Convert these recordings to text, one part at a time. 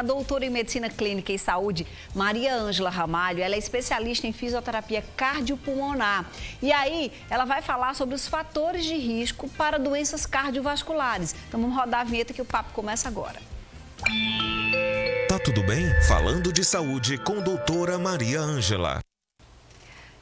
doutora em Medicina Clínica e Saúde, Maria Ângela Ramalho. Ela é especialista em fisioterapia cardiopulmonar. E aí, ela vai falar sobre os fatores de risco para doenças cardiovasculares. Então, vamos rodar a vinheta que o papo começa agora. Tá tudo bem? Falando de saúde com doutora Maria Ângela.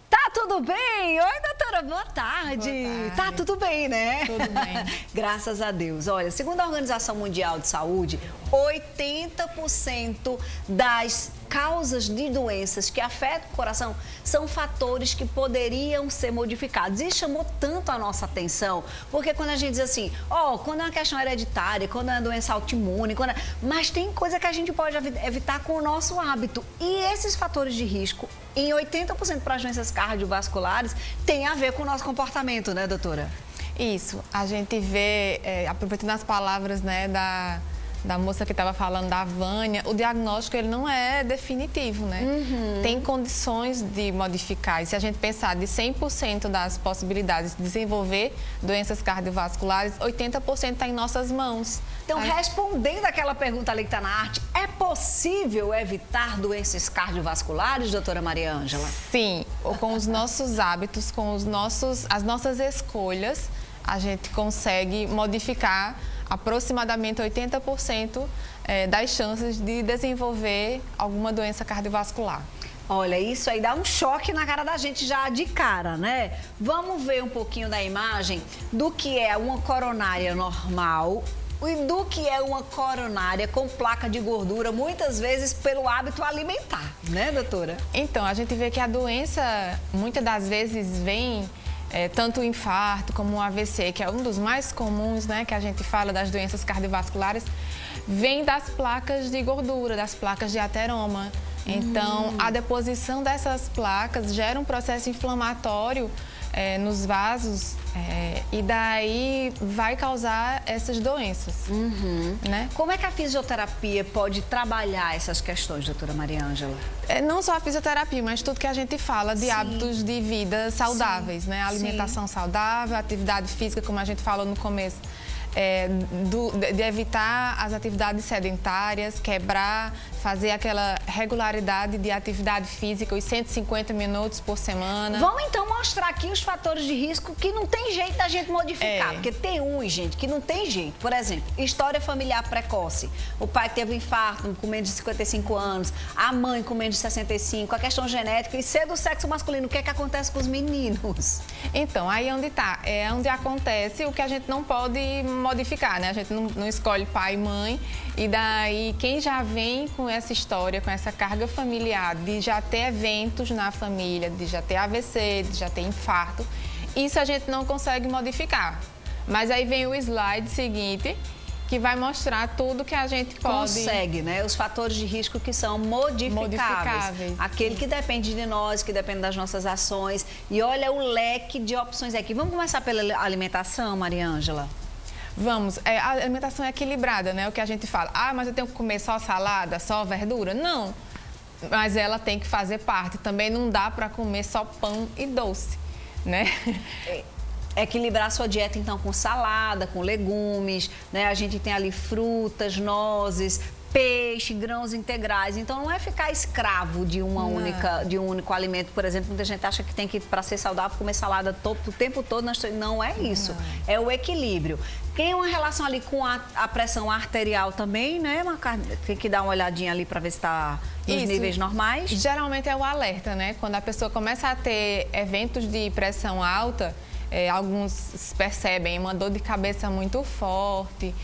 Tá tudo bem? Oi, doutora, boa tarde. Tá tudo bem, né? Tudo bem. Graças a Deus. Olha, segundo a Organização Mundial de Saúde, 80% das causas de doenças que afetam o coração são fatores que poderiam ser modificados. E chamou tanto a nossa atenção, porque quando a gente diz assim, quando é uma questão hereditária, quando é uma doença autoimune, mas tem coisa que a gente pode evitar com o nosso hábito. E esses fatores de risco, em 80% para as doenças cardiovasculares, tem a ver com o nosso comportamento, né, doutora? Isso, a gente vê, aproveitando as palavras, né, da moça que estava falando, da Vânia, o diagnóstico ele não é definitivo, né? Tem condições de modificar. E se a gente pensar de 100% das possibilidades de desenvolver doenças cardiovasculares, 80% está em nossas mãos. Então, respondendo aquela pergunta ali que está na arte, é possível evitar doenças cardiovasculares, doutora Maria Ângela? Sim, com os nossos hábitos, com as nossas escolhas, a gente consegue modificar aproximadamente 80% das chances de desenvolver alguma doença cardiovascular. Olha, isso aí dá um choque na cara da gente já de cara, né? Vamos ver um pouquinho da imagem do que é uma coronária normal e do que é uma coronária com placa de gordura, muitas vezes pelo hábito alimentar, né, doutora? Então, a gente vê que a doença, muitas das vezes, vem tanto o infarto como o AVC, que é um dos mais comuns, né, que a gente fala das doenças cardiovasculares, vem das placas de gordura, das placas de ateroma. Então, a deposição dessas placas gera um processo inflamatório nos vasos e daí vai causar essas doenças. Né? Como é que a fisioterapia pode trabalhar essas questões, doutora Maria Ângela? Não só a fisioterapia, mas tudo que a gente fala de hábitos de vida saudáveis, né? Alimentação saudável, atividade física, como a gente falou no começo. De evitar as atividades sedentárias, quebrar, fazer aquela regularidade de atividade física, os 150 minutos por semana. Vamos então mostrar aqui os fatores de risco que não tem jeito da gente modificar, porque tem uns, gente, que não tem jeito. Por exemplo, história familiar precoce. O pai teve um infarto com menos de 55 anos, a mãe com menos de 65, a questão genética e ser do sexo masculino. O que é que acontece com os meninos? Então, aí onde está? É onde acontece o que a gente não pode modificar, né? A gente não escolhe pai e mãe, e daí quem já vem com essa história, com essa carga familiar de já ter eventos na família, de já ter AVC, de já ter infarto, isso a gente não consegue modificar. Mas aí vem o slide seguinte, que vai mostrar tudo que a gente pode... Consegue, né? Os fatores de risco que são modificáveis. Aquele que depende de nós, que depende das nossas ações. E olha o leque de opções aqui. Vamos começar pela alimentação, Maria Ângela? Vamos, a alimentação é equilibrada, né? O que a gente fala, mas eu tenho que comer só salada, só verdura? Não, mas ela tem que fazer parte. Também não dá para comer só pão e doce, né? Equilibrar a sua dieta, então, com salada, com legumes, né? A gente tem ali frutas, nozes, peixe, grãos integrais. Então, não é ficar escravo de um único alimento. Por exemplo, muita gente acha que tem que, para ser saudável, comer salada o tempo todo. Não é isso. É o equilíbrio. Tem uma relação ali com a pressão arterial também, né? Tem que dar uma olhadinha ali para ver se está nos níveis normais. Geralmente é o alerta, né? Quando a pessoa começa a ter eventos de pressão alta, alguns percebem uma dor de cabeça muito forte,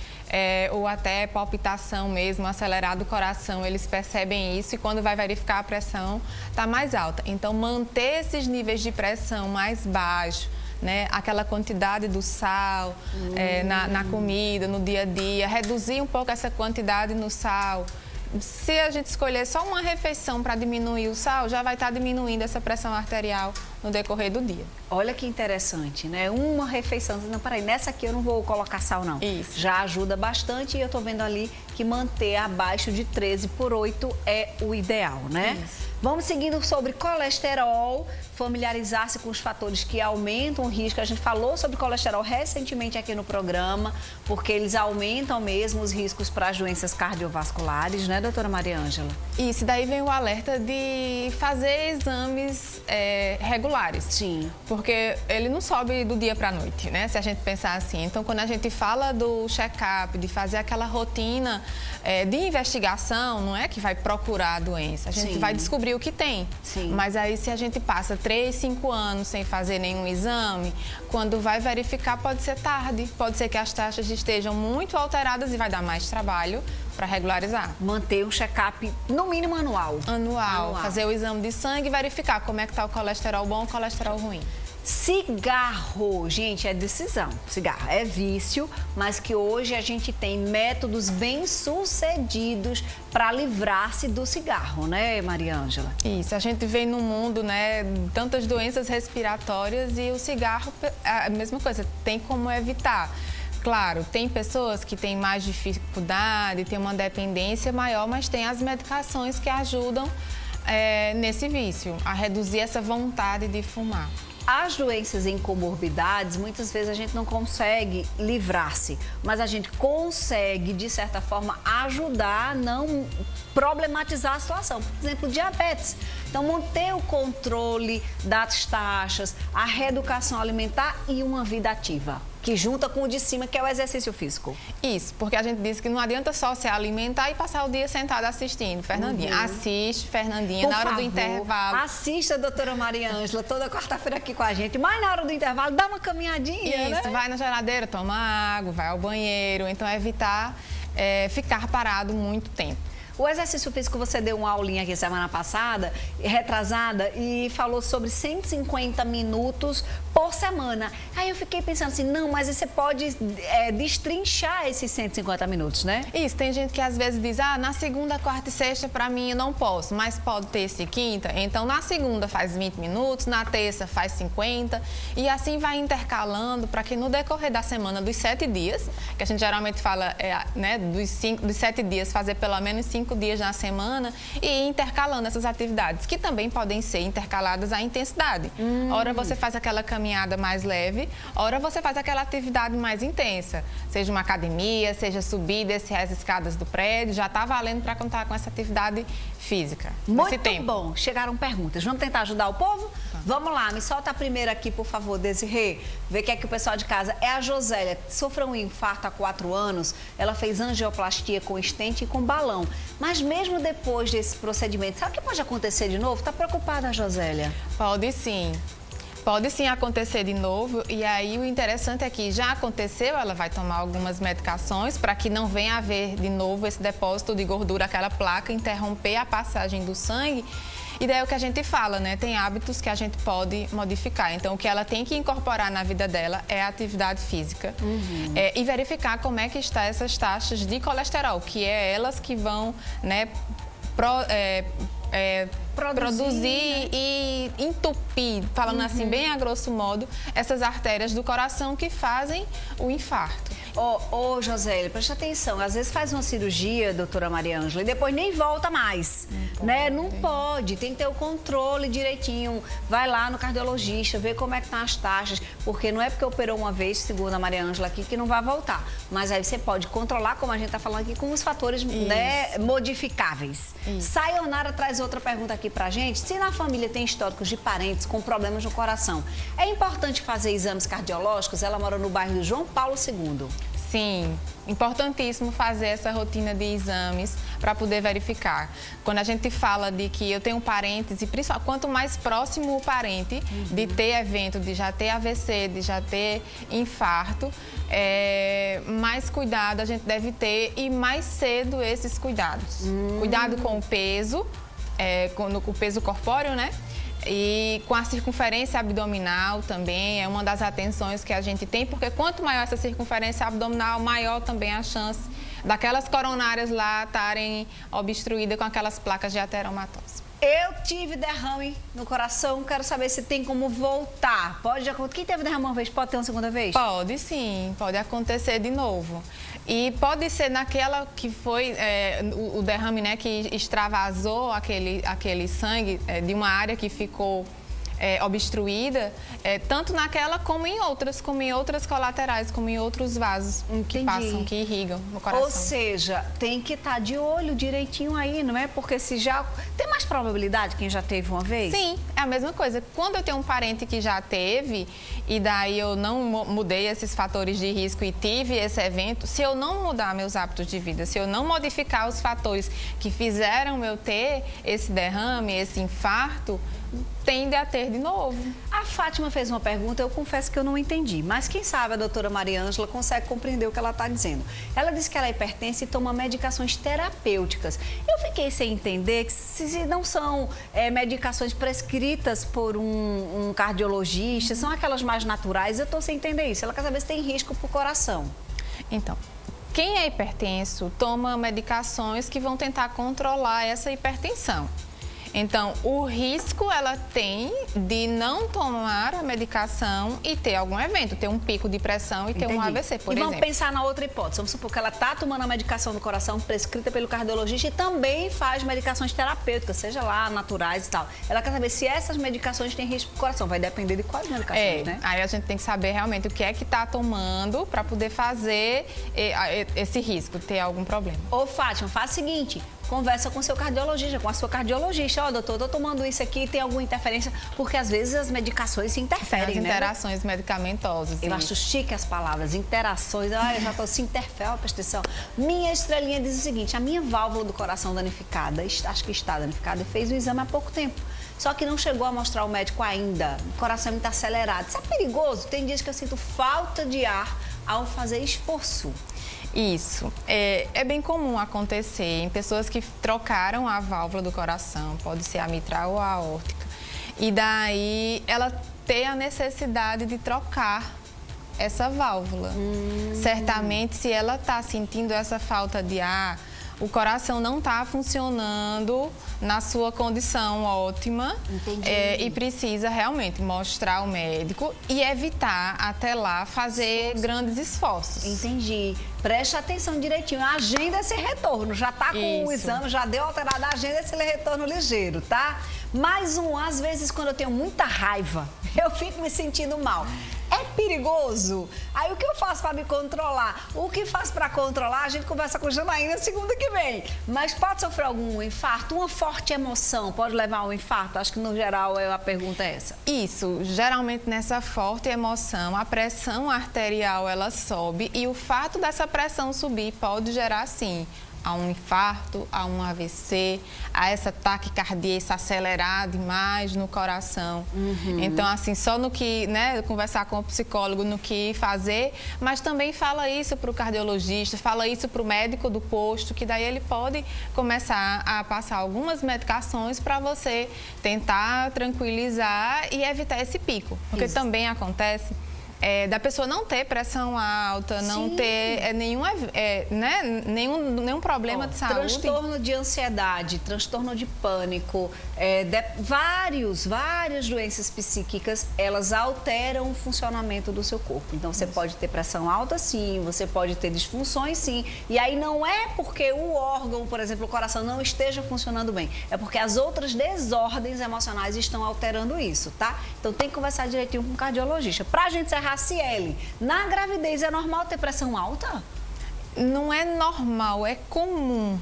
ou até palpitação mesmo, acelerado o coração, eles percebem isso e quando vai verificar a pressão está mais alta. Então, manter esses níveis de pressão mais baixos, né? Aquela quantidade do sal na comida, no dia a dia, reduzir um pouco essa quantidade no sal. Se a gente escolher só uma refeição para diminuir o sal, já vai estar diminuindo essa pressão arterial no decorrer do dia. Olha que interessante, né? Uma refeição, não, peraí, nessa aqui eu não vou colocar sal, não. Isso. Já ajuda bastante e eu tô vendo ali que manter abaixo de 13/8 é o ideal, né? Isso. Vamos seguindo sobre colesterol, familiarizar-se com os fatores que aumentam o risco. A gente falou sobre colesterol recentemente aqui no programa, porque eles aumentam mesmo os riscos para as doenças cardiovasculares, né, doutora Maria Ângela? Isso, daí vem o alerta de fazer exames regulares. Sim. Porque ele não sobe do dia para a noite, né? Se a gente pensar assim. Então, quando a gente fala do check-up, de fazer aquela rotina de investigação, não é que vai procurar a doença. A gente vai descobrir o que tem. Sim. Mas aí, se a gente passa 3, 5 anos sem fazer nenhum exame, quando vai verificar, pode ser tarde. Pode ser que as taxas estejam muito alteradas e vai dar mais trabalho para regularizar. Manter um check-up, no mínimo, anual. Anual. Fazer o exame de sangue e verificar como é que está o colesterol bom ou o colesterol ruim. Cigarro, gente, é decisão. Cigarro é vício, mas que hoje a gente tem métodos bem-sucedidos para livrar-se do cigarro, né, Maria Ângela? Isso, a gente vê no mundo, né, tantas doenças respiratórias e o cigarro, a mesma coisa, tem como evitar. Claro, tem pessoas que têm mais dificuldade, têm uma dependência maior, mas tem as medicações que ajudam nesse vício, a reduzir essa vontade de fumar. As doenças em comorbidades, muitas vezes a gente não consegue livrar-se, mas a gente consegue, de certa forma, ajudar a não problematizar a situação. Por exemplo, diabetes. Então, manter o controle das taxas, a reeducação alimentar e uma vida ativa, que junta com o de cima, que é o exercício físico. Isso, porque a gente disse que não adianta só se alimentar e passar o dia sentado assistindo. Fernandinha, assiste, Fernandinha, Por na hora favor, do intervalo. Assista a doutora Maria Ângela toda quarta-feira aqui com a gente, mas na hora do intervalo dá uma caminhadinha, Isso, né? vai na geladeira, toma água, vai ao banheiro. Então, evitar ficar parado muito tempo. O exercício físico, você deu uma aulinha aqui semana passada, retrasada, e falou sobre 150 minutos por semana. Aí eu fiquei pensando assim, não, mas você pode destrinchar esses 150 minutos, né? Isso, tem gente que às vezes diz, na segunda, quarta e sexta pra mim eu não posso, mas pode terça e quinta. Então, na segunda faz 20 minutos, na terça faz 50 e assim vai intercalando para que no decorrer da semana, dos 7 dias, que a gente geralmente fala, né, dos 7 dias, fazer pelo menos 5 dias na semana e intercalando essas atividades, que também podem ser intercaladas à intensidade. Ora você faz aquela caminhada mais leve, ora você faz aquela atividade mais intensa, seja uma academia, seja subir e descer as escadas do prédio, já está valendo para contar com essa atividade física. Muito bom. Chegaram perguntas. Vamos tentar ajudar o povo? Vamos lá, me solta a primeira aqui, por favor, Desirê. Vê que é que o pessoal de casa... É a Josélia, sofreu um infarto há 4 anos. Ela fez angioplastia com estente e com balão. Mas mesmo depois desse procedimento, sabe o que pode acontecer de novo? Tá preocupada a Josélia? Pode sim. Pode sim acontecer de novo e aí o interessante é que já aconteceu, ela vai tomar algumas medicações para que não venha a haver de novo esse depósito de gordura, aquela placa, interromper a passagem do sangue. E daí é o que a gente fala, né? Tem hábitos que a gente pode modificar. Então, o que ela tem que incorporar na vida dela é a atividade física e verificar como é que estão essas taxas de colesterol, que é elas que vão, né, produzir e entupir, falando assim bem a grosso modo, essas artérias do coração que fazem o infarto. Ô, Josélia, preste atenção, às vezes faz uma cirurgia, doutora Maria Ângela, e depois nem volta mais, né? Não pode, tem que ter o controle direitinho, vai lá no cardiologista, vê como é que estão as taxas, porque não é porque operou uma vez, segundo a Maria Ângela aqui, que não vai voltar, mas aí você pode controlar, como a gente está falando aqui, com os fatores, né, modificáveis. Sayonara traz outra pergunta aqui pra gente, se na família tem históricos de parentes com problemas no coração, é importante fazer exames cardiológicos? Ela mora no bairro do João Paulo II. Sim, importantíssimo fazer essa rotina de exames para poder verificar. Quando a gente fala de que eu tenho parentes, e principalmente quanto mais próximo o parente de ter evento, de já ter AVC, de já ter infarto, mais cuidado a gente deve ter e mais cedo esses cuidados. Cuidado com o peso, com o peso corpóreo, né? E com a circunferência abdominal também é uma das atenções que a gente tem, porque quanto maior essa circunferência abdominal, maior também a chance daquelas coronárias lá estarem obstruídas com aquelas placas de ateromatose. Eu tive derrame no coração, quero saber se tem como voltar. Pode acontecer. Quem teve derrame uma vez, pode ter uma segunda vez? Pode sim, pode acontecer de novo. E pode ser naquela que foi o derrame, né, que extravasou aquele sangue de uma área que ficou obstruída, tanto naquela como em outras colaterais, como em outros vasos que passam, que irrigam no coração. Ou seja, tem que estar de olho direitinho aí, não é? Porque se já... Tem mais probabilidade quem já teve uma vez? Sim, é a mesma coisa. Quando eu tenho um parente que já teve e daí eu não mudei esses fatores de risco e tive esse evento, se eu não mudar meus hábitos de vida, se eu não modificar os fatores que fizeram eu ter esse derrame, esse infarto, tende a ter de novo. A Fátima fez uma pergunta, eu confesso que eu não entendi, mas quem sabe a doutora Maria Ângela consegue compreender o que ela está dizendo. Ela disse que ela é hipertensa e toma medicações terapêuticas. Eu fiquei sem entender que se não são medicações prescritas por um cardiologista, são aquelas mais naturais, eu estou sem entender isso. Ela quer saber se tem risco para o coração. Então, quem é hipertenso toma medicações que vão tentar controlar essa hipertensão. Então, o risco ela tem de não tomar a medicação e ter algum evento, ter um pico de pressão e ter um AVC, por exemplo. E vamos pensar na outra hipótese. Vamos supor que ela está tomando a medicação do coração prescrita pelo cardiologista e também faz medicações terapêuticas, seja lá naturais e tal. Ela quer saber se essas medicações têm risco para o coração. Vai depender de quais medicações, né? Aí a gente tem que saber realmente o que é que está tomando para poder fazer esse risco, ter algum problema. Ô, Fátima, faz o seguinte... Conversa com seu cardiologista, com a sua cardiologista. Ó, doutor, tô tomando isso aqui, tem alguma interferência? Porque às vezes as medicações se interferem, as né? interações medicamentosas. Eu acho chique as palavras, interações. Olha, eu já tô se interfere, presta atenção. Minha estrelinha diz o seguinte, a minha válvula do coração danificada, acho que está danificada, fez o exame há pouco tempo. Só que não chegou a mostrar ao médico ainda. O coração está acelerado. Isso é perigoso. Tem dias que eu sinto falta de ar ao fazer esforço. Isso. É bem comum acontecer em pessoas que trocaram a válvula do coração, pode ser a mitral ou a aórtica, e daí ela tem a necessidade de trocar essa válvula. Certamente, se ela está sentindo essa falta de ar, o coração não está funcionando na sua condição ótima. E precisa realmente mostrar ao médico e evitar até lá fazer grandes esforços. Entendi. Preste atenção direitinho, agenda esse retorno. Já está com o exame, já deu alterada, agenda esse retorno ligeiro, tá? Mais às vezes quando eu tenho muita raiva, eu fico me sentindo mal. É perigoso? Aí o que eu faço para me controlar? O que faço para controlar? A gente conversa com Janaína segunda que vem. Mas pode sofrer algum infarto? Uma forte emoção pode levar a um infarto? Acho que no geral a pergunta é essa. Isso. Geralmente nessa forte emoção, a pressão arterial ela sobe e o fato dessa pressão subir pode gerar sim a um infarto, a um AVC, a essa taquicardia, esse acelerar demais no coração. Então, assim, só no que, né, conversar com o psicólogo no que fazer, mas também fala isso para o cardiologista, fala isso para o médico do posto, que daí ele pode começar a passar algumas medicações para você tentar tranquilizar e evitar esse pico. Porque também acontece da pessoa não ter pressão alta, não ter nenhum problema de saúde. Transtorno de ansiedade, transtorno de pânico, várias doenças psíquicas, elas alteram o funcionamento do seu corpo. Então, você pode ter pressão alta, sim, você pode ter disfunções, sim. E aí não é porque o órgão, por exemplo, o coração não esteja funcionando bem, é porque as outras desordens emocionais estão alterando isso, tá? Então, tem que conversar direitinho com o cardiologista. Pra gente encerrar, Ciele, na gravidez é normal ter pressão alta? Não é normal, é comum,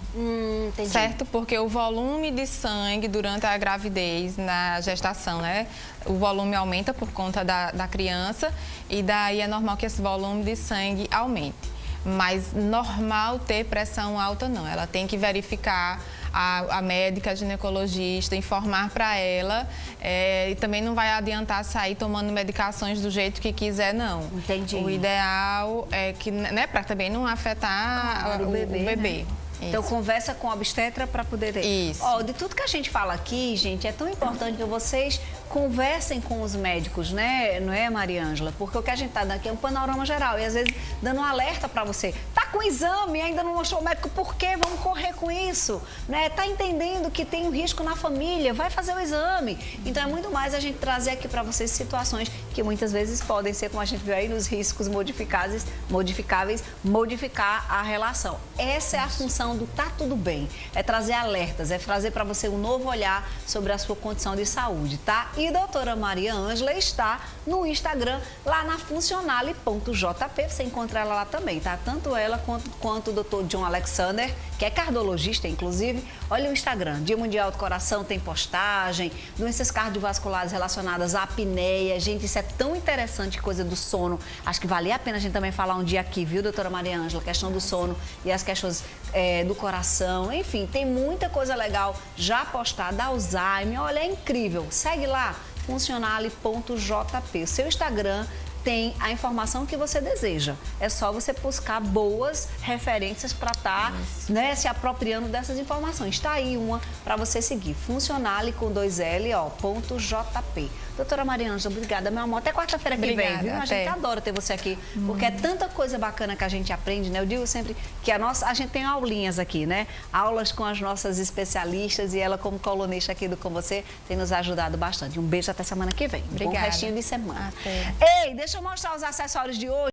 entendi. Certo? Porque o volume de sangue durante a gravidez, na gestação, né? O volume aumenta por conta da criança e daí é normal que esse volume de sangue aumente. Mas normal ter pressão alta não, ela tem que verificar a médica, a ginecologista, informar para ela e também não vai adiantar sair tomando medicações do jeito que quiser, não. Entendi. O ideal é que, né, para também não afetar o bebê. Né? Então, conversa com a obstetra para poder ter. Isso. Ó, de tudo que a gente fala aqui, gente, é tão importante que vocês conversem com os médicos, né? Não é, Maria Ângela? Porque o que a gente tá dando aqui é um panorama geral e, às vezes, dando um alerta para você. Tá com o exame, ainda não mostrou o médico, por quê? Vamos correr com isso, né? Tá entendendo que tem um risco na família, vai fazer o exame. Então é muito mais a gente trazer aqui para vocês situações que muitas vezes podem ser, como a gente viu aí, nos riscos modificáveis, modificar a relação. Essa é a função do Tá Tudo Bem, é trazer alertas, é trazer para você um novo olhar sobre a sua condição de saúde, tá? E a doutora Maria Ângela está no Instagram, lá na funcionale.jp, você encontra ela lá também, tá? Tanto ela quanto o doutor John Alexander, que é cardiologista, inclusive. Olha o Instagram, Dia Mundial do Coração, tem postagem, doenças cardiovasculares relacionadas à apneia. Gente, isso é tão interessante, coisa do sono. Acho que valia a pena a gente também falar um dia aqui, viu, doutora Maria Ângela? Questão do sono e as questões do coração. Enfim, tem muita coisa legal já postada, Alzheimer. Olha, é incrível. Segue lá, funcionale.jp. O seu Instagram tem a informação que você deseja. É só você buscar boas referências para estar se apropriando dessas informações. Está aí uma para você seguir. Funcionale com 2L, .jp. Doutora Maria Ângela, obrigada, meu amor. Até quarta-feira que vem, viu? A gente adora ter você aqui, porque é tanta coisa bacana que a gente aprende, né? Eu digo sempre que a gente tem aulinhas aqui, né? Aulas com as nossas especialistas e ela, como colunista aqui do Com Você, tem nos ajudado bastante. Um beijo até semana que vem. Obrigada. Bom restinho de semana. Até. Ei, deixa eu mostrar os acessórios de hoje.